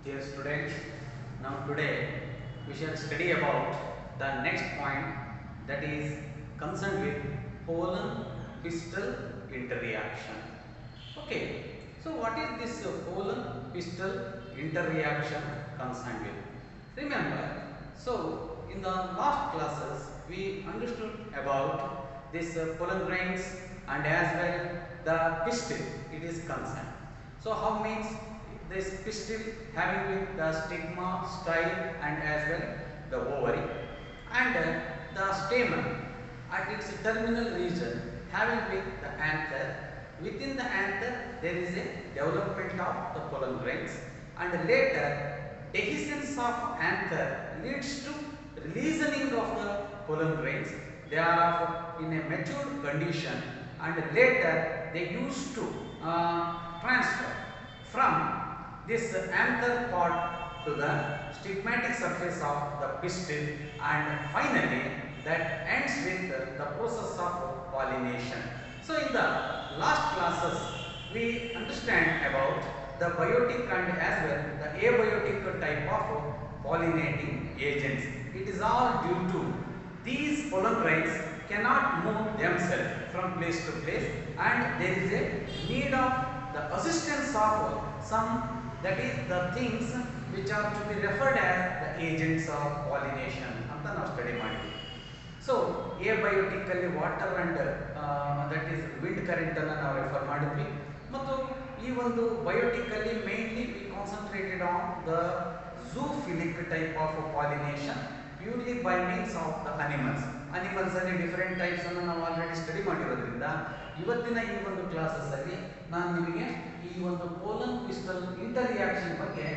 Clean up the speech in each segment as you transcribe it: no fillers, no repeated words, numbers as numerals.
Dear students, now today we shall study about the next point, that is concerned with pollen pistil interreaction. Okay, so what is this pollen pistil interreaction concerned with? Remember, so in the last classes we understood about this pollen grains and as well the pistil it is concerned. So how means this pistil having with the stigma, style and as well the ovary, and the stamen at its terminal region having with the anther. Within the anther there is a development of the pollen grains, and later dehiscence of anther leads to releasing of the pollen grains. They are in a mature condition, and later they used to transfer from this anther part to the stigmatic surface of the pistil, and finally that ends with the process of pollination. So in the last classes we understand about the biotic and as well the abiotic type of pollinating agents. It is all due to these pollen grains cannot move themselves from place to place, and there is a need of the assistance of some, that is the things which are to be referred as the agents of pollination ಅಂತ ನಾವು study ಮಾಡಿದ್ವಿ. So abiotically water and that is wind current ಅನ್ನು ನಾವು refer ಮಾಡಿದ್ವಿ, ಮತ್ತು ಈ ಒಂದು biotically mainly we concentrated on the zoophilic type of pollination purely by means of the animals. Animals ಅಲ್ಲಿ ಡಿಫರೆಂಟ್ ಟೈಪ್ಸ್ ಅನ್ನು ನಾವು ಆಲ್ರೆಡಿ ಸ್ಟಡಿ ಮಾಡಿರೋದ್ರಿಂದ ಇವತ್ತಿನ ಈ ಒಂದು ಕ್ಲಾಸಸ್ ಅಲ್ಲಿ ನಾನು ನಿಮಗೆ ಈ ಒಂದು ಪೋಲನ್ ಪಿಸ್ಟಲ್ ಇಂಟರ್ರಿಯಾಕ್ಷನ್ ಬಗ್ಗೆ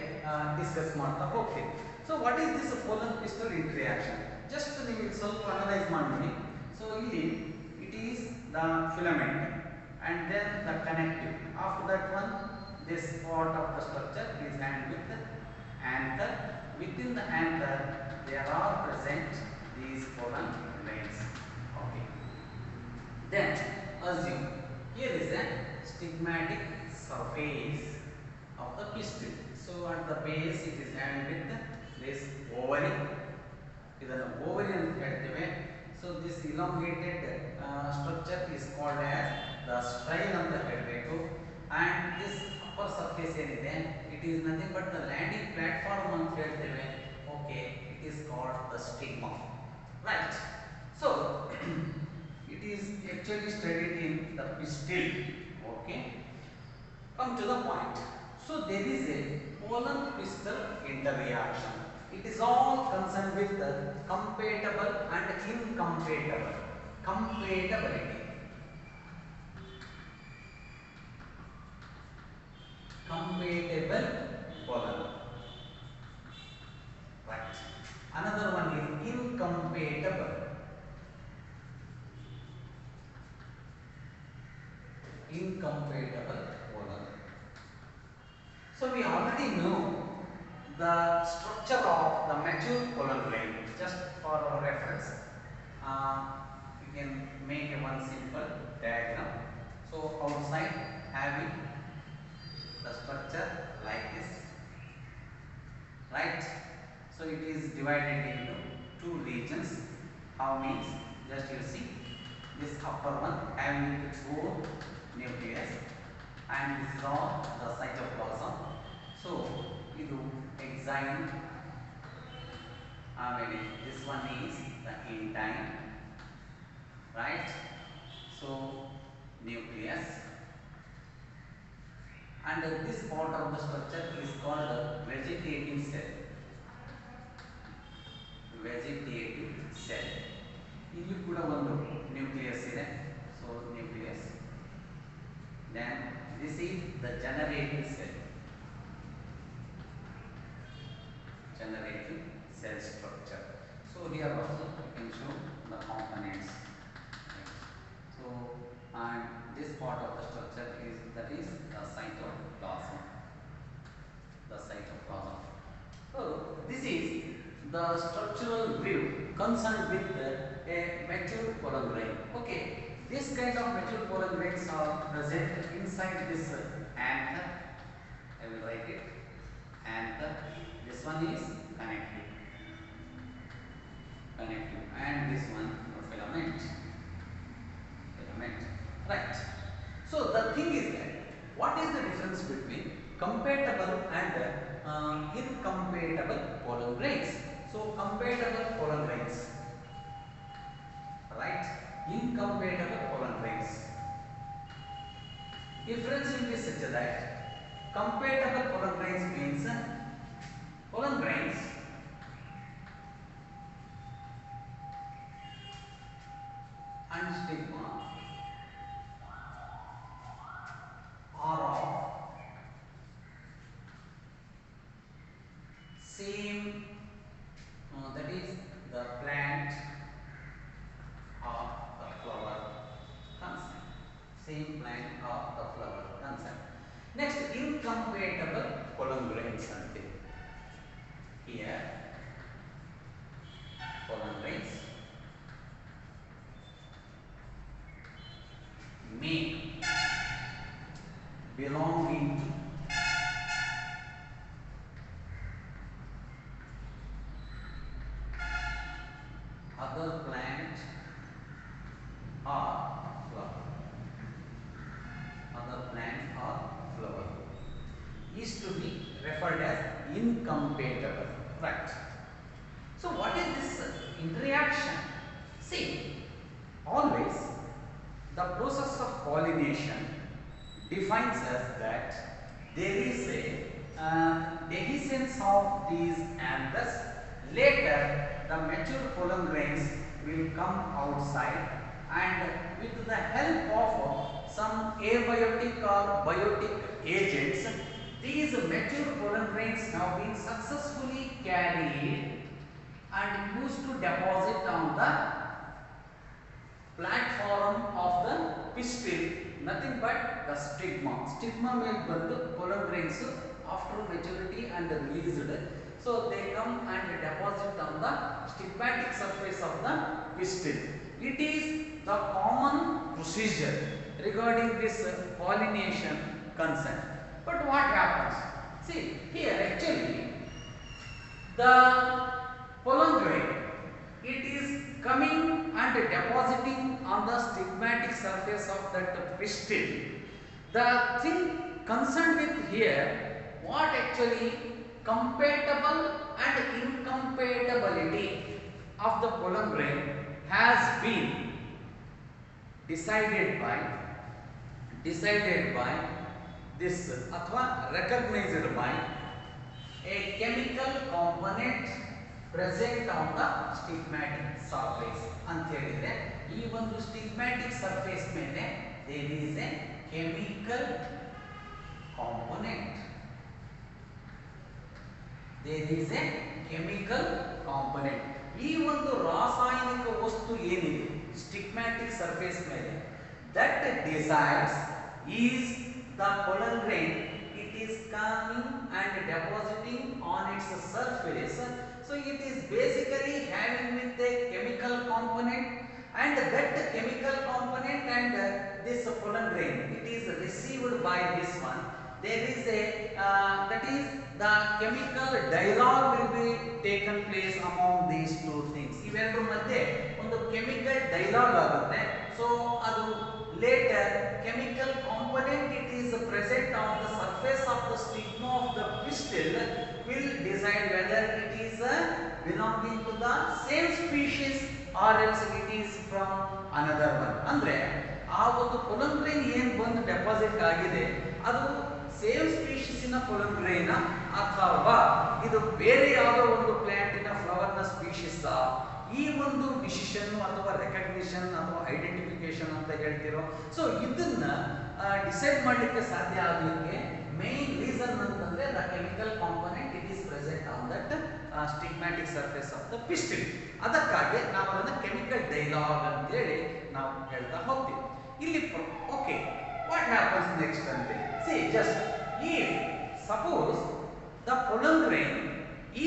ಡಿಸ್ಕಸ್ ಮಾಡ್ತಾ ಹೋಗ್ತೀನಿ. So what is this pollen pistil interaction? Just ನೀವು ಸ್ವಲ್ಪ ಅನಲೈಸ್ ಮಾಡಿ. ಸೊ ಇಲ್ಲಿ it is the filament and then the connective. After that one, this part of the structure is and with anther. Within the anther there are present these pollen grains. Okay. Then assume here is a stigmatic surface of the pistil. So at the base it is and with this ovary. ಇದನ್ನು ovary ಅಂತ ಹೇಳ್ತೇವೆ. So this elongated structure is called as the style ಅಂತ ಹೇಳಬೇಕು, and this upper surface ಏನಿದೆ it is nothing but the landing platform ಅಂತ ಹೇಳ್ತೇವೆ. Okay, it is called the stigma, right? So it is actually studied in the pistil. Okay, come to the point. So there is a pollen pistil interreaction. It is all concerned with the compatible and incompatible compatibility. Compatible pollen, right? Another one is incompatible. Incompatible pollen. So we already know the structure of the mature pollen grain. Just for our reference, we can make one simple diagram. So outside having the structure like this, right? So it is divided into two regions. How means, just you see this upper one having its own nucleus, and this is all the cytoplasm. So idu exine, this one is the intine, right? So nucleus, and this part of the structure is called the vegetative cell. Vegetative cell. ಇಲ್ಲಿ ಕೂಡ ಒಂದು nucleus ಇದೆ. So nucleus. Then this is the generative cell. Generative cell structure. So here also you can show the components. So and this part of the structure is, that is the cytoplasm. The cytoplasm. So this is the structural view concerned with a mature pollen grain. Okay, this kind of mature pollen grains are present inside this anther. I will write it, anther, this one is connective, and this one filament, right. So the thing is that what is the difference between compatible and incompatible pollen grains? So compatible pollen grains, right, incompatible pollen grains. Difference will be such that compatible pollen grains means pollen grains and stigma are of same, that is the plant or the flower concept. Same plant or the flower concept. Next, incompatible pollen grains ante. Here, pollen grains may belonging to other plant or flower. Other plant or flower is to be referred as incompatible, right. So what is this interaction? See, always the process of pollination defines us that there is a dehiscence of these anthers. Later, the mature pollen grains will come outside, and with the help of some abiotic or biotic agents, these mature pollen grains have been successfully carried and used to deposit on the platform of the pistil, nothing but the stigma. Stigma may ಬಂದು pollen grains after maturity and released. So they come and deposit on the stigmatic surface of the pistil. It is the common procedure regarding this pollination concern. But what happens? See, here actually the pollen grain, it is coming and depositing on the stigmatic surface of that pistil. The thing concerned with here, what actually compatible and incompatibility of the pollen grain has been decided by this athwa recognized by a chemical component present on the stigmatic surface ಅಂತ ಹೇಳಿದ್ರೆ ಈ ಒಂದು stigmatic surface ಮೇಲೆ there is a chemical component. There is a chemical component. ಈ ಒಂದು ರಾಸಾಯನಿಕ ವಸ್ತು ಏನಿದೆ stigmatic surface ಮೇಲೆ, that decides is the pollen grain, it is coming and depositing on its surface. So it is basically having with a chemical component, and that chemical component and this pollen grain, it is received by this one. There is a that is the chemical dialogue will be taken place among these two things. ಇವೆರಡರ ಮಧ್ಯೆ ಒಂದು chemical dialogue ಆಗುತ್ತೆ. So ಅದು later chemical component, it is present on the surface of the stigma of the pistil, will decide whether it is belonging to the same species or else it is from another one. ಅಂದ್ರೆ ಆ ಒಂದು pollen grain ಏನು ಬಂದು deposit ಆಗಿದೆ ಅದು same ಸ್ಪೀಷೀಸಿನ pollen grain ಅಥವಾ ಇದು ಬೇರೆ ಯಾವುದೋ ಒಂದು ಪ್ಲಾಂಟಿನ ಫ್ಲವರ್ನ ಸ್ಪೀಷೀಸ್, ಈ ಒಂದು ಡಿಸಿಷನ್ ಅಥವಾ ರೆಕಗ್ನಿಷನ್ ಅಥವಾ ಐಡೆಂಟಿಫಿಕೇಶನ್ ಅಂತ ಹೇಳ್ತಿರೋ. ಸೊ ಇದನ್ನ ಡಿಸೈಡ್ ಮಾಡಲಿಕ್ಕೆ ಸಾಧ್ಯ ಆಗಲಿಕ್ಕೆ ಮೇನ್ ರೀಸನ್ ಅಂತಂದ್ರೆ the chemical component it is present on that stigmatic surface of the pistil. ಅದಕ್ಕಾಗಿ ನಾವು ಅದನ್ನ ಕೆಮಿಕಲ್ ಡೈಲಾಗ್ ಅಂತ ಹೇಳಿ ನಾವು ಹೇಳ್ತಾ ಹೋಗ್ತೀವಿ. ಇಲ್ಲಿ ಓಕೆ, ವಾಟ್ ಹ್ಯಾಪನ್ಸ್ ನೆಕ್ಸ್ಟ್ ಅಂದ್ರೆ, C just if suppose the pollen grain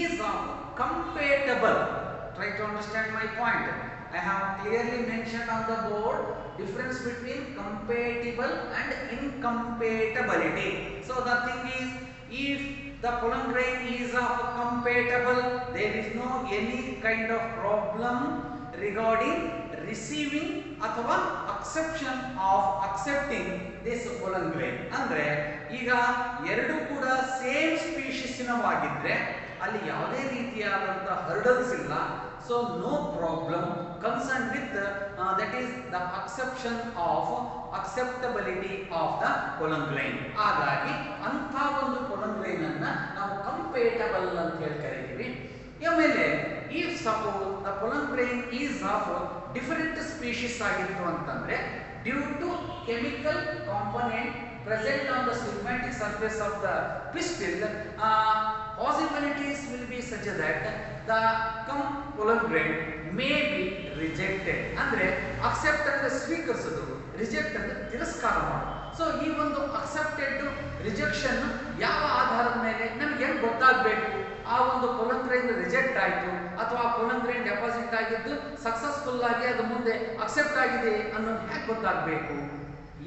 is compatible. Try to understand my point. I have clearly mentioned on the board difference between compatible and incompatibility. So the thing is, if the pollen grain is of compatible, there is no any kind of problem regarding receiving ಅಥವಾ accepting this pollen grain. ಅಂದ್ರೆ ಈಗ ಎರಡು ಕೂಡ same ಸ್ಪೀಶೀಸಿನವಾಗಿದ್ರೆ ಅಲ್ಲಿ ಯಾವುದೇ ರೀತಿಯಾದಂತಹ hurdles ಇಲ್ಲ. So no problem concerned with that is the acceptability of the pollen grain. ಹಾಗಾಗಿ ಅಂತ ಒಂದು pollen grain ಅನ್ನ ನಾವು compatible ಅಂತ ಹೇಳಿ ಕರೀತೀವಿ. ಆಮೇಲೆ if suppose the pollen grain is of different species ಆಗಿತ್ತು ಅಂತಂದ್ರೆ due to chemical component present on the stigmatic surface of the pistil, possibilities will be such that the pollen grain may be rejected. ಅಂದ್ರೆ accept ಅಂದ್ರೆ ಸ್ವೀಕರಿಸೋದು, reject ಅಂದ್ರೆ ತಿರಸ್ಕಾರ ಮಾಡೋದು. So ಈ ಒಂದು accepted rejection ಯಾವ ಆಧಾರದ ಮೇಲೆ ನಮ್ಗೆ ಹೆಂಗ್ ಗೊತ್ತಾಗಬೇಕು ಆ ಒಂದು pollen grain ರಿಜೆಕ್ಟ್ ಆಯಿತು ಅಥವಾ pollen grain ಡೆಪಾಸಿಟ್ ಆಗಿದ್ದು ಸಕ್ಸಸ್ಫುಲ್ ಆಗಿ ಅದು ಮುಂದೆ ಅಕ್ಸೆಪ್ಟ್ ಆಗಿದೆ ಅನ್ನೋದು ಹೇಗೆ ಗೊತ್ತಾಗಬೇಕು?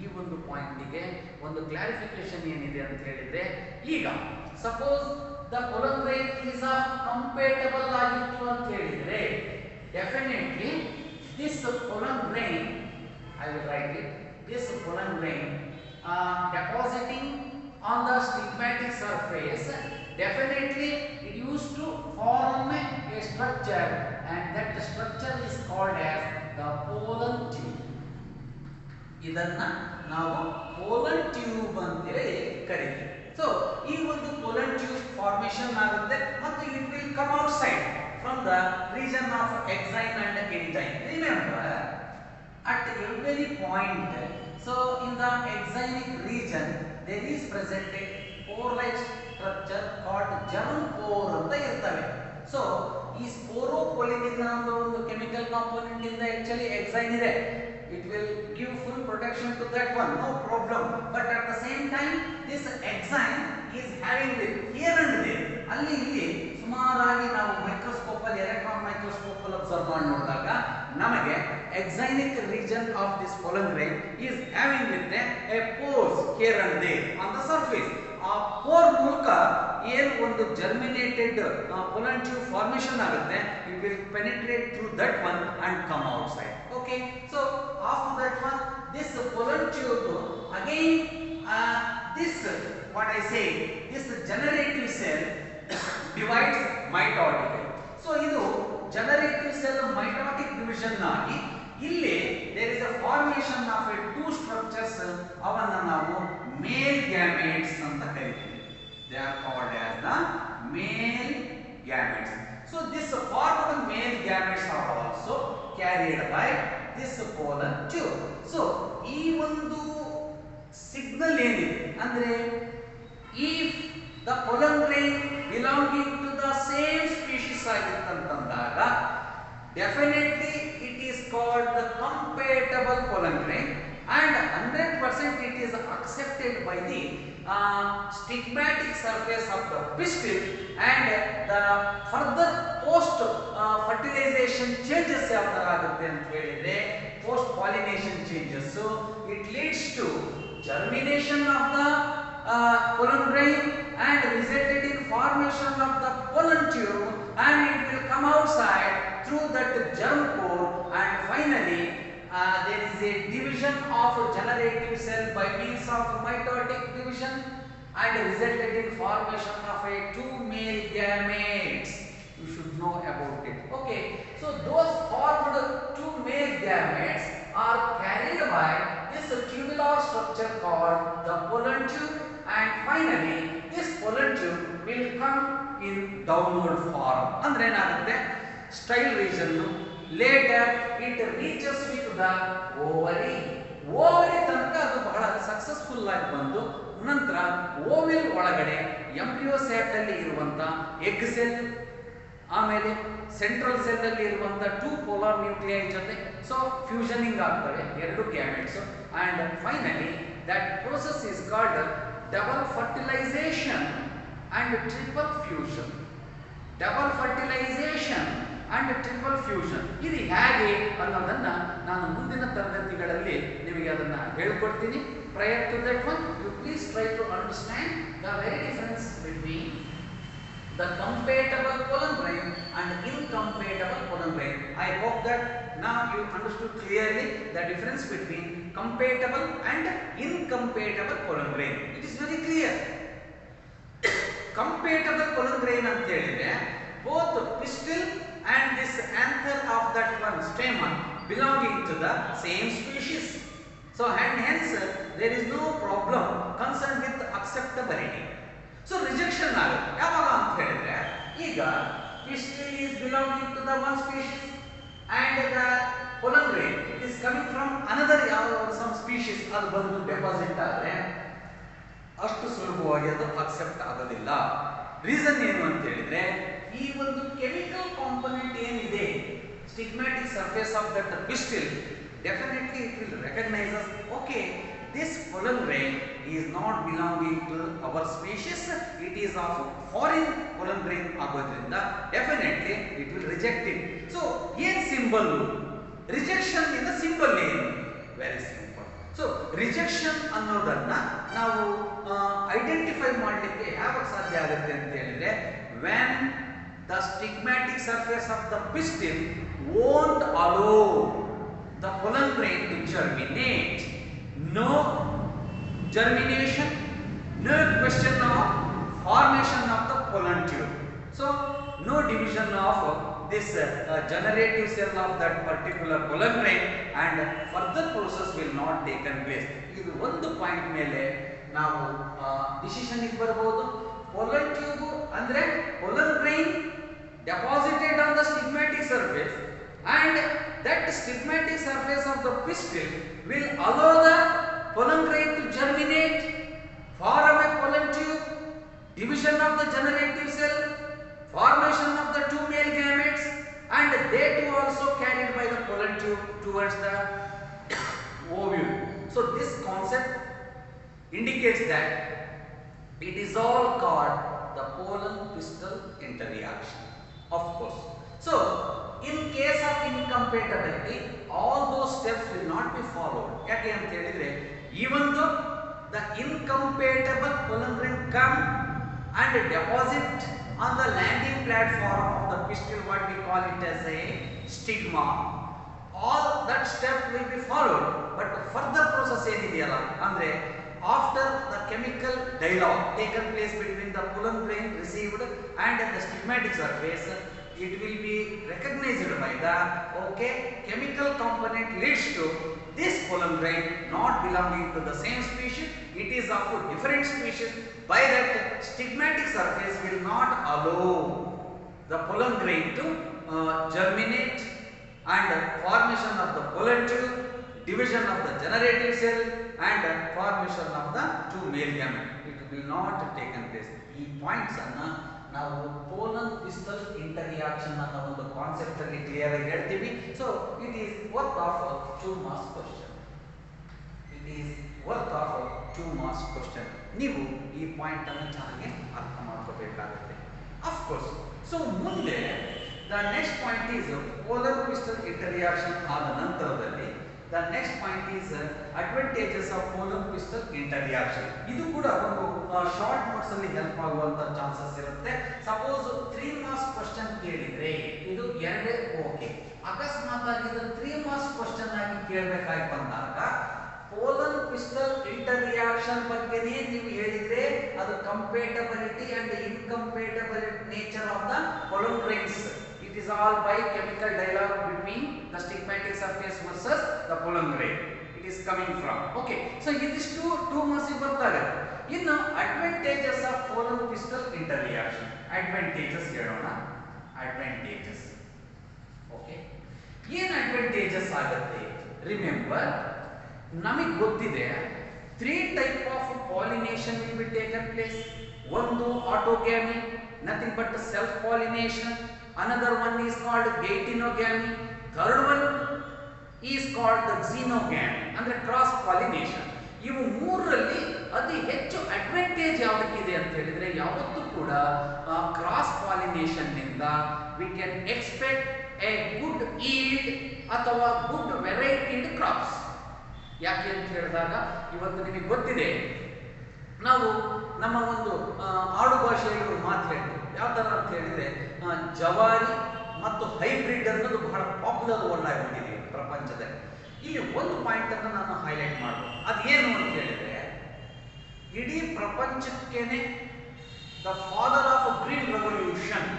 ಈ ಒಂದು ಪಾಯಿಂಟಿಗೆ ಒಂದು ಕ್ಲಾರಿಫಿಕೇಶನ್ ಏನಿದೆ ಅಂತ ಹೇಳಿದ್ರೆ, ಈಗ suppose the pollen grain is compatible ಆಗಿತ್ತು ಅಂತ ಹೇಳಿದ್ರೆ definitely this pollen grain, I will write it, this pollen grain depositing on the stigmatic surface, definitely it used to form a structure, and that structure is called as the pollen tube. ಇದನ್ನ ನಾವು pollen tube ಅಂತ ಹೇಳಿ ಕರೀತೀವಿ. So ಈ ಒಂದು pollen tube formation ಆಗುತ್ತೆ ಮತ್ತು it will come outside from the region of exine and entyme. Remember, at every point, so in the exinic region there is present a pore-like structure called germ pore ಅಂತ ಇರ್ತವೆ. So ಈ ಸ್ಪೋರೋಪೊಲಿನ್ ಅನ್ನೋ ಒಂದು chemical component ಇಂದ actually exine ಇದೆ. It will give full protection to that one, no problem. But at the same time, this exine is having the here and there. ಅಲ್ಲಿ ಇಲ್ಲಿ ಸುಮಾರಾಗಿ ನಾವು ಮೈಕ್ರೋಸ್ಕೋಪ್ ಅಲ್ಲಿ ಎಲೆಕ್ಟ್ರಾನ್ ಮೈಕ್ರೋಸ್ಕೋಪ್ ಅಲ್ಲಿ ಅಬ್ಸರ್ವ್ ಮಾಡಿ ನೋಡಿದಾಗ ನಮಗೆ exinic region of this pollen grain is having with a pores here and there on the surface. ಆ ಪೋರ್ ಮೂಲಕ ಏನು ಒಂದು ಜರ್ಮಿನೇಟೆಡ್ pollen tube ಫಾರ್ಮೇಷನ್ ಆಗುತ್ತೆ, it will penetrate through that one and come outside. Okay, so after that one, this pollen tube again, this what I say, this generative cell divides mitotically. So ಇದು generative cell mitotic division ಆಗಿ ಇಲ್ಲಿ there is a formation of a two structures, ಅವನ್ನು ನಾವು male gametes ಅಂತ ಕರೀತೀವಿ. They are called as the male gametes. So this formed male gametes are also carried by this pollen tube. So ಈ ಒಂದು signal ಏನಿದೆ ಅಂದ್ರೆ if the pollen grain belonging to the same species ಆಗಿತ್ತಂತಂದಾಗ definitely it is called the compatible pollen grain, and 100% it is accepted by the stigmatic surface of the pistil, and the further post fertilization changes ಯಾವ ತರ ಆಗುತ್ತೆ ಅಂತ ಹೇಳಿದ್ರೆ post pollination changes, so it leads to germination of the pollen grain and resulted in formation of the pollen tube, and it will come outside through that germ pore, and finally there is a division of generative cell by means of mitotic division and resulted in formation of a two male gametes. You should know about it. Okay, so those formed two male gametes are carried by this tubular structure called the pollen tube, and finally this pollen tube will come in downward form. ಅಂದ್ರೆ ಏನಾಗುತ್ತೆ, style region, later it reaches with the ovary. ovary ತನಕ ಅದು ಬಹಳ successful ಆಗಿ ಬಂದು ನಂತರ vowel ಒಳಗಡೆ embryo set ಅಲ್ಲಿ ಇರುವಂತ ಎಗ್ ಸೆಲ್, ಆಮೇಲೆ ಸೆಂಟ್ರಲ್ ಸೆಲ್ ಅಲ್ಲಿ ಇರುವಂತ ಟೂ ಪೋಲಾರ್ ನ್ಯೂಕ್ಲಿಯೈ ಜೊತೆ ಸೊ ಫ್ಯೂಷನಿಂಗ್ ಆಗ್ತವೆ ಎರಡು gametes, and finally that process is called double fertilisation and triple fusion. Double fertilisation and triple fusion ಇದು ಹೇಗೆ ಅನ್ನೋದನ್ನ ನಾನು ಮುಂದಿನ ತರಗತಿಗಳಲ್ಲಿ ನಿಮಗೆ ಅದನ್ನ ಹೇಳ್ಕೊಡ್ತೀನಿ. prior to that one you please try to understand the very difference between the compatible pollen grain and incompatible pollen grain. I hope that now you understood clearly the difference between compatible and incompatible pollen grain. It is very clear. Compatible pollen grain anta helidre both pistil and this anther of that one stamen belonging to the same species. So and hence there is no problem concerned with acceptability. So rejection ಆಗುತ್ತೆ ಯಾವಾಗ ಅಂತ ಹೇಳಿದ್ರೆ ಈಗ pistil is belonging to the one species and the pollen grain it is coming from another some species ಅದು ಬಂದು deposit ಆದ್ರೆ ಅಷ್ಟು ಸುಲಭವಾಗಿ ಅದು ಅಕ್ಸೆಪ್ಟ್ ಆಗೋದಿಲ್ಲ. ರೀಸನ್ ಏನು ಅಂತ ಹೇಳಿದ್ರೆ ಈ ಒಂದು ಕೆಮಿಕಲ್ ಕಾಂಪೊನೆಂಟ್ ಏನಿದೆ stigmatic surface of that pistil definitely it will recognize us, okay, this pollen grain is not belonging to our species, it is of foreign pollen grain ಆಗೋದ್ರಿಂದ definitely it will reject it. So ಏನು symbol rejection in the symbol ಏನು very simple. So rejection ಅನ್ನೋದನ್ನ ನಾವು identify ಮಾಡಲಿಕ್ಕೆ ಯಾವಾಗ ಸಾಧ್ಯ ಆಗುತ್ತೆ ಅಂತ ಹೇಳಿದ್ರೆ when the stigmatic surface of the pistil won't allow the pollen grain to germinate. No germination, no question of formation of the pollen tube. So no division of this generative cell of that particular pollen grain and further process will not taken place. ಇದು ಒಂದು point ಮೇಲೆ ನಾವು decision ಗೆ ಬರಬಹುದು. pollen tube ಅಂದ್ರೆ pollen grain deposited on the stigmatic surface and that stigmatic surface of the pistil will allow the pollen grain to germinate, form a pollen tube, division of the generative cell, formation of the two male gametes and they too also carried by the pollen tube towards the ovule. So this concept indicates that it is all called the pollen pistil interreaction. Of course. So in case of incompatibility all those steps will not be followed. ಯಾಕೆ ಅಂತ ಹೇಳಿದ್ರೆ even though the incompatible pollen grain come and deposit on the landing platform of the pistil, what we call it as a stigma, all that step will be followed, but further process ಏನidiyalla andre after the chemical dialogue taken place between the pollen grain received and the stigmatic surface, it will be recognized by the chemical component leads to this pollen grain not belonging to the same species, it is of a different species. By that stigmatic surface will not allow the pollen grain to germinate and formation of the pollen tube, division of the generative cell and formation of the two male gamete. It will not taken place. ಈ points ಅನ್ನ ನಾವು pollen pistil interreaction ಅನ್ನೋ ಒಂದು concept ಅಲ್ಲಿ clear ಆಗಿ ಹೇಳ್ತೀವಿ. So it is worth of 2 marks question. It is worth of 2 marks question. ನೀವು ಈ ಪಾಯಿಂಟ್ ಅನ್ನು ಚೆನ್ನಾಗಿ ಅರ್ಥ ಮಾಡ್ಕೋಬೇಕಾಗುತ್ತೆ. Of course. ಸೊ ಮುಂದೆ the next point is pollen pistil interreaction ಆದ ನಂತರದಲ್ಲಿ the next point is advantages of pollen pistil interreaction. ಇದು ಕೂಡ ಒಂದು ಶಾರ್ಟ್ ನೋಟ್ಸ್ ಅಲ್ಲಿ ಹೆಲ್ಪ್ ಆಗುವಂತ ಚಾನ್ಸಸ್ ಇರುತ್ತೆ. ಸಪೋಸ್ 3 ಮಾರ್ಕ್ಸ್ ಕ್ವೆಶ್ಚನ್ ಕೇಳಿದ್ರೆ ಇದು ಎರಡೇ ಓಕೆ. ಅಕಸ್ಮಾತ್ ಆಗಿ ಇದು 3 ಮಾರ್ಕ್ಸ್ ಕ್ವೆಶ್ಚನ್ ಆಗಿ ಕೇಳಬೇಕಾಗಿ ಬಂದಾಗ pollen pistil interreaction ಬಗ್ಗೆನೇ ನೀವು ಹೇಳಿದ್ರೆ ಅದು compatibility and incompatible nature of the pollen grains. It is all by chemical dialogue between the stigmatic surface versus the pollen grain. It is coming from. Okay. So this two marks ಬರ್ತಾರೆ. ಇನ್ನು advantages of pollen pistil interreaction. Advantages ಹೇಳೋಣ. Advantages. Okay. ಏನು advantages ಆಗುತ್ತೆ? Remember, ನಮಗೆ ಗೊತ್ತಿದೆ 3 type of pollination will be taken place. ಒಂದು autogamy, nothing but self pollination. Another one is called geitonogamy. Third one is called the xenogamy, ಅಂದ್ರೆ cross pollination. ಇವು ಮೂರರಲ್ಲಿ ಅತಿ ಹೆಚ್ಚು ಅಡ್ವಾಂಟೇಜ್ ಯಾವುದಕ್ಕಿದೆ ಅಂತ ಹೇಳಿದ್ರೆ ಯಾವತ್ತೂ ಕೂಡ ಕ್ರಾಸ್ ಪಾಲಿನೇಷನ್ ನಿಂದ we can expect a good yield ಅಥವಾ good varied crops. ಯಾಕೆ ಅಂತ ಹೇಳಿದಾಗ ಇವತ್ತು ನಿಮಗೆ ಗೊತ್ತಿದೆ, ನಾವು ನಮ್ಮ ಒಂದು ಆಡು ಭಾಷೆಯಲ್ಲಿ ಒಂದು ಮಾತು ಹೇಳ್ತೀವಿ. ಯಾವ ಥರ ಅಂತ ಹೇಳಿದರೆ, ಜವಾರಿ ಮತ್ತು ಹೈಬ್ರಿಡ್ ಅನ್ನೋದು ಬಹಳ ಪಾಪ್ಯುಲರ್ ವರ್ಡ್ ಆಗಿಬಿಟ್ಟಿದೆ ಪ್ರಪಂಚದಲ್ಲಿ. ಇಲ್ಲಿ ಒಂದು ಪಾಯಿಂಟನ್ನು ನಾನು ಹೈಲೈಟ್ ಮಾಡ್ಬೋದು. ಅದೇನು ಅಂತ ಹೇಳಿದರೆ, ಇಡೀ ಪ್ರಪಂಚಕ್ಕೇನೆ the father of green revolution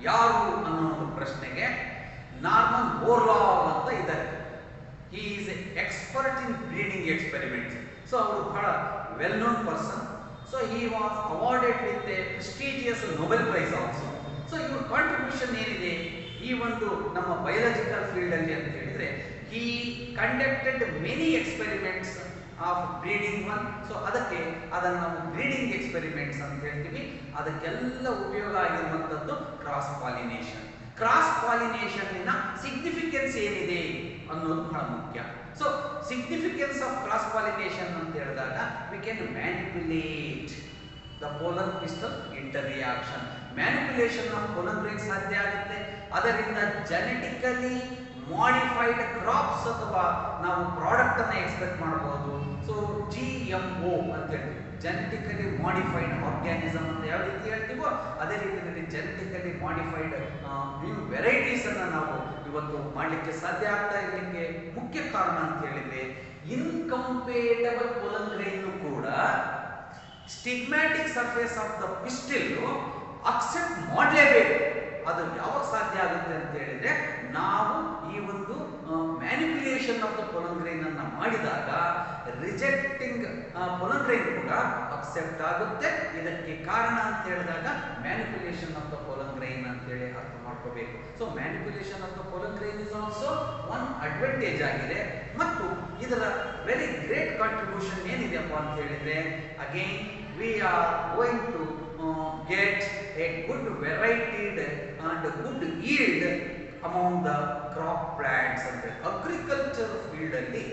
ಯಾರು ಅನ್ನೋ ಒಂದು ಪ್ರಶ್ನೆಗೆ ನಾರ್ಮನ್ ಬೋರ್ಲಾಗ್ ಅಂತ ಇದ್ದಾರೆ. He is expert in breeding experiments. So ಅವರು ಬಹಳ well known person. So he was awarded with a prestigious Nobel prize also. So ಇವ್ರ ಕಾಂಟ್ರಿಬ್ಯೂಷನ್ ಏನಿದೆ ಈ ಒಂದು ನಮ್ಮ ಬಯೋಲಾಜಿಕಲ್ ಫೀಲ್ಡ್ ಅಲ್ಲಿ ಅಂತ ಹೇಳಿದ್ರೆ, he conducted many experiments of breeding one. So ಅದಕ್ಕೆ ಅದನ್ನು ನಾವು ಬ್ರೀಡಿಂಗ್ ಎಕ್ಸ್ಪೆರಿಮೆಂಟ್ಸ್ ಅಂತ ಹೇಳ್ತೀವಿ. ಅದಕ್ಕೆಲ್ಲ ಉಪಯೋಗ ಆಗಿರುವಂಥದ್ದು ಕ್ರಾಸ್ ಪಾಲಿನೇಷನ್. ಕ್ರಾಸ್ ಪಾಲಿನೇಷನ್ನಿನ ಸಿಗ್ನಿಫಿಕೆನ್ಸ್ ಏನಿದೆ ಅನ್ನೋದು ಬಹಳ ಮುಖ್ಯ. So significance of cross pollination ಅಂತ ಹೇಳಿದಾಗ, we can manipulate the pollen pistil inter reaction. Manipulation of pollen grains ಸಾಧ್ಯ ಆಗುತ್ತೆ. ಅದರಿಂದ ಜೆನೆಟಿಕಲಿ ಮಾಡಿಫೈಡ್ ಕ್ರಾಪ್ಸ್ ಅಥವಾ ನಾವು ಪ್ರಾಡಕ್ಟ್ ಅನ್ನ ಎಕ್ಸ್ಪೆಕ್ಟ್ ಮಾಡಬಹುದು. ಸೊ GMO ಅಂತ ಹೇಳ್ತೀವಿ, ಜೆನೆಟಿಕಲಿ ಮಾಡಿಫೈಡ್ ಆರ್ಗ್ಯಾನಿಸಮ್ ಅಂತ ಯಾವ ರೀತಿ ಹೇಳ್ತೀವೋ ಅದೇ ರೀತಿಯಲ್ಲಿ ಜೆನೆಟಿಕಲಿ ಮಾಡಿಫೈಡ್ ನ್ಯೂ ವೆರೈಟೀಸ್ ಅನ್ನ ನಾವು ಇವತ್ತು ಮಾಡಲಿಕ್ಕೆ ಸಾಧ್ಯ ಆಗ್ತಾ ಇರಲಿಕ್ಕೆ ಮುಖ್ಯ ಕಾರಣ ಅಂತ ಹೇಳಿದ್ರೆ, ಇನ್ಕಂಪೇಟಬಲ್ ಪೋಲನ್ ಗ್ರೈನ್ ಕೂಡ stigmatic surface of the pistil accept ಮಾಡಲೇಬೇಕು. ಅದು ಯಾವಾಗ ಸಾಧ್ಯ ಆಗುತ್ತೆ ಅಂತ ಹೇಳಿದ್ರೆ, ನಾವು ಈ ಒಂದು manipulation of the pollen grain ಅನ್ನ ಮಾಡಿದಾಗ ರಿಜೆಕ್ಟಿಂಗ್ ಪೋಲನ್ ಗ್ರೈನ್ ಕೂಡ ಅಕ್ಸೆಪ್ಟ್ ಆಗುತ್ತೆ. ಇದಕ್ಕೆ ಕಾರಣ ಅಂತ ಹೇಳಿದಾಗ manipulation of the pollen grain ಅಂತ ಹೇಳಿ ಅರ್ಥ ಮಾಡ್ಕೋಬೇಕು. So manipulation of the pollen grain is also one advantage ಆಗಿದೆ. ಮತ್ತು ಇದರ ವೆರಿ ಗ್ರೇಟ್ ಕಾಂಟ್ರಿಬ್ಯೂಷನ್ ಏನಿದೆಯಪ್ಪ ಅಂತ ಹೇಳಿದ್ರೆ, again we are going to get a good varied and good yield among the crop plants. ಅಂದ್ರೆ ಅಗ್ರಿಕಲ್ಚರ್ ಫೀಲ್ಡ್ ಅಲ್ಲಿ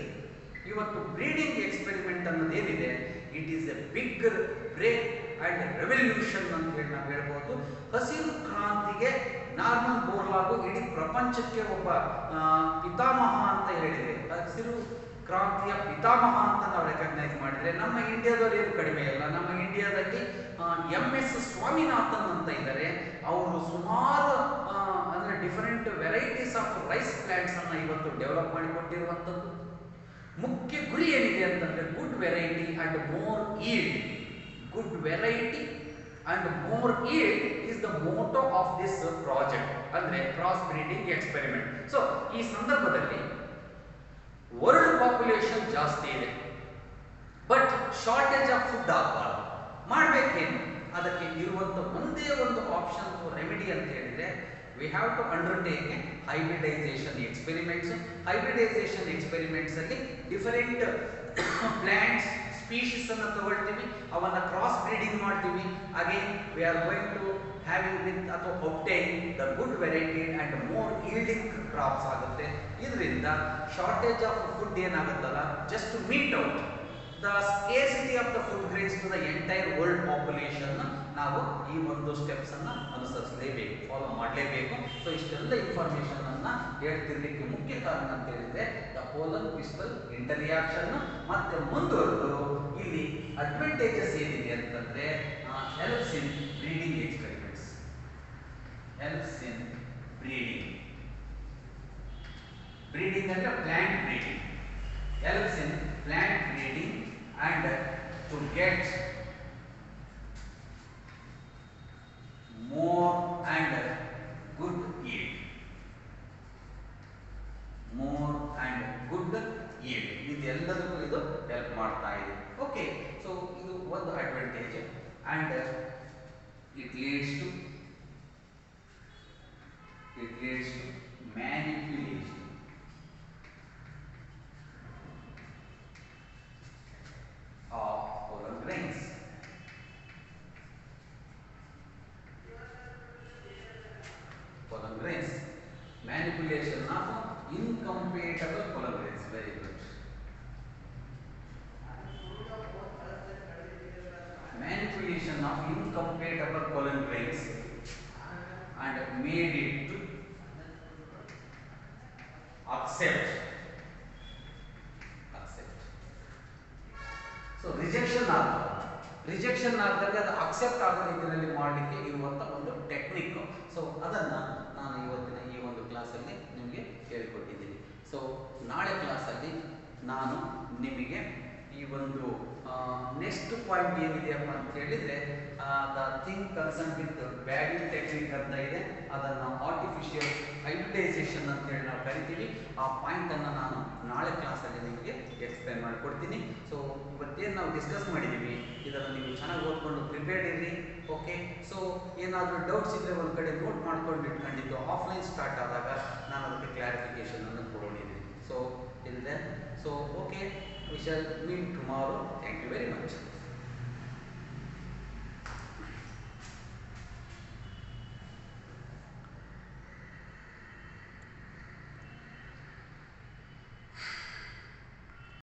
ಇವತ್ತು breeding experiment ಅನ್ನೋದು ಏನಿದೆ, it is a big break and revolution ಅಂತ ಹೇಳಿ ನಾವು ಹೇಳ್ಬೋದು. ಹಸಿರು ಕ್ರಾಂತಿಗೆ ನಾರ್ಮನ್ ಬೋರ್ಲಾಗು ಇಡೀ ಪ್ರಪಂಚಕ್ಕೆ ಒಬ್ಬ ಪಿತಾಮಹ ಅಂತ ಹೇಳಿದೆ. ಹಸಿರು ಕ್ರಾಂತಿಯ ಪಿತಾಮಹ ಅಂತ ನಾವು ರೆಕಗ್ನೈಸ್ ಮಾಡಿದ್ರೆ, ನಮ್ಮ ಇಂಡಿಯಾದವ್ರು ಏನು ಕಡಿಮೆ ಇಲ್ಲ. ನಮ್ಮ ಇಂಡಿಯಾದಲ್ಲಿ MS ಸ್ವಾಮಿನಾಥನ್ ಅಂತ ಇದ್ದಾರೆ. ಅವರು ಸುಮಾರು ಅಂದ್ರೆ different varieties of rice plants ಅನ್ನ ಇವತ್ತು ಡೆವಲಪ್ ಮಾಡಿಕೊಟ್ಟಿರುವಂಥದ್ದು. ಮುಖ್ಯ ಗುರಿ ಏನಿದೆ ಅಂತಂದ್ರೆ, good variety and more yield. Good variety and more yield is the motto of this project, ಅಂದ್ರೆ ಕ್ರಾಸ್ ಬ್ರೀಡಿಂಗ್ ಎಕ್ಸ್ಪೆರಿಮೆಂಟ್. ಸೊ ಈ ಸಂದರ್ಭದಲ್ಲಿ ವರ್ಲ್ಡ್ ಪಾಪ್ಯುಲೇಷನ್ ಜಾಸ್ತಿ ಇದೆ, ಬಟ್ ಶಾರ್ಟೇಜ್ ಆಫ್ ಫುಡ್ ಆಗಬಾರ್ದು. ಮಾಡಬೇಕೇನು? ಅದಕ್ಕೆ ಇರುವಂಥ ಒಂದೇ ಒಂದು ಆಪ್ಷನ್ ರೆಮಿಡಿ ಅಂತ ಹೇಳಿದ್ರೆ, we have to undertake hybridisation experiments. Hybridisation experiments ಅಲ್ಲಿ ಡಿಫರೆಂಟ್ ಪ್ಲಾಂಟ್ಸ್ ಸ್ಪೀಶೀಸ್ ಅನ್ನು ತಗೊಳ್ತೀವಿ, ಅವನ್ನ ಕ್ರಾಸ್ ಬ್ರೀಡಿಂಗ್ ಮಾಡ್ತೀವಿ. Again we are going to having with ಅಥವಾ obtain the good variety and more yielding crops ಆಗುತ್ತೆ. ಇದರಿಂದ ಶಾರ್ಟೇಜ್ ಆಫ್ ಫುಡ್ ಏನಾಗುತ್ತಲ್ಲ, just to meet out the scarcity of the food grains to the entire world population, ನಾವು ಈ ಒಂದು steps ಅನ್ನ ಅನುಸರಿಸಲೇಬೇಕು, follow ಮಾಡಲೇಬೇಕು. ಸೊ ಇಷ್ಟೆಲ್ಲ ಇನ್ಫಾರ್ಮೇಶನ್ ಅನ್ನ ಹೇಳ್ತಿರ್ಲಿಕ್ಕೆ ಮುಖ್ಯ ಕಾರಣ ಅಂತ ಹೇಳಿದ್ರೆ the pollen pistil interaction. ಮತ್ತೆ ಮುಂದುವರೆದು ಇಲ್ಲಿ ಅಡ್ವಾಂಟೇಜಸ್ ಏನಿದೆ ಅಂತಂದ್ರೆ, helps in breeding experiments. Helps in breeding. Breeding ಅಂದ್ರೆ plant breeding. helps in plant breeding and to get more and good yield. More and good yield. ಇದೆಲ್ಲದಕ್ಕೂ ಇದು help ಮಾಡ್ತಾ ಇದೆ. ಓಕೆ, ಸೊ ಇದು ಒಂದು advantage. And it leads to manipulation of pollen grains. Pollen grains. Manipulation of incompatible pollen grains. Very good. Manipulation of incompatible pollen grains and made it to accept ಆಗೋ ರೀತಿಯಲ್ಲಿ ಮಾಡಲಿಕ್ಕೆ ಇರುವಂಥ ಒಂದು technique. So ಅದನ್ನು ನಾನು ಇವತ್ತಿನ ಈ ಒಂದು ಕ್ಲಾಸಲ್ಲಿ ನಿಮಗೆ ಹೇಳಿಕೊಟ್ಟಿದ್ದೀನಿ. ಸೊ ನಾಳೆ ಕ್ಲಾಸಲ್ಲಿ ನಾನು ನಿಮಗೆ ಈ ಒಂದು ನೆಕ್ಸ್ಟ್ ಪಾಯಿಂಟ್ ಏನಿದೆಯಪ್ಪ ಅಂತ ಹೇಳಿದರೆ the thing concern with bagging technique ಅಂತ ಇದೆ, ಅದನ್ನು ಆರ್ಟಿಫಿಷಿಯಲ್ ಹೈಬ್ರಿಡೈಸೇಷನ್ ಅಂತ ಹೇಳಿ ನಾವು ಕರಿತೀವಿ. ಆ ಪಾಯಿಂಟನ್ನು ನಾನು ನಾಳೆ ಕ್ಲಾಸಲ್ಲಿ ನಿಮಗೆ ಎಕ್ಸ್ಪ್ಲೈನ್ ಮಾಡಿಕೊಡ್ತೀನಿ. ಸೊ ಇವತ್ತೇನು ನಾವು ಡಿಸ್ಕಸ್ ಮಾಡಿದ್ದೀವಿ ಇದನ್ನು ನೀವು ಚೆನ್ನಾಗಿ ಓದ್ಕೊಂಡು ಪ್ರಿಪೇರ್ಡ್ ಇರಿ. ಓಕೆ, ಸೊ ಏನಾದರೂ ಡೌಟ್ಸ್ ಇದ್ದರೆ ಒಂದು ಕಡೆ ನೋಟ್ ಮಾಡ್ಕೊಂಡು ಇಟ್ಕೊಂಡಿದ್ದು ಆಫ್ಲೈನ್ ಸ್ಟಾರ್ಟ್ ಆದಾಗ ನಾನು ಅದಕ್ಕೆ ಕ್ಲಾರಿಫಿಕೇಶನ್ ಅನ್ನು ಕೊಡೋಣಿದ್ದೀನಿ. ಸೊ ಇಲ್ಲದೆ so okay, we shall meet tomorrow. Thank you very much.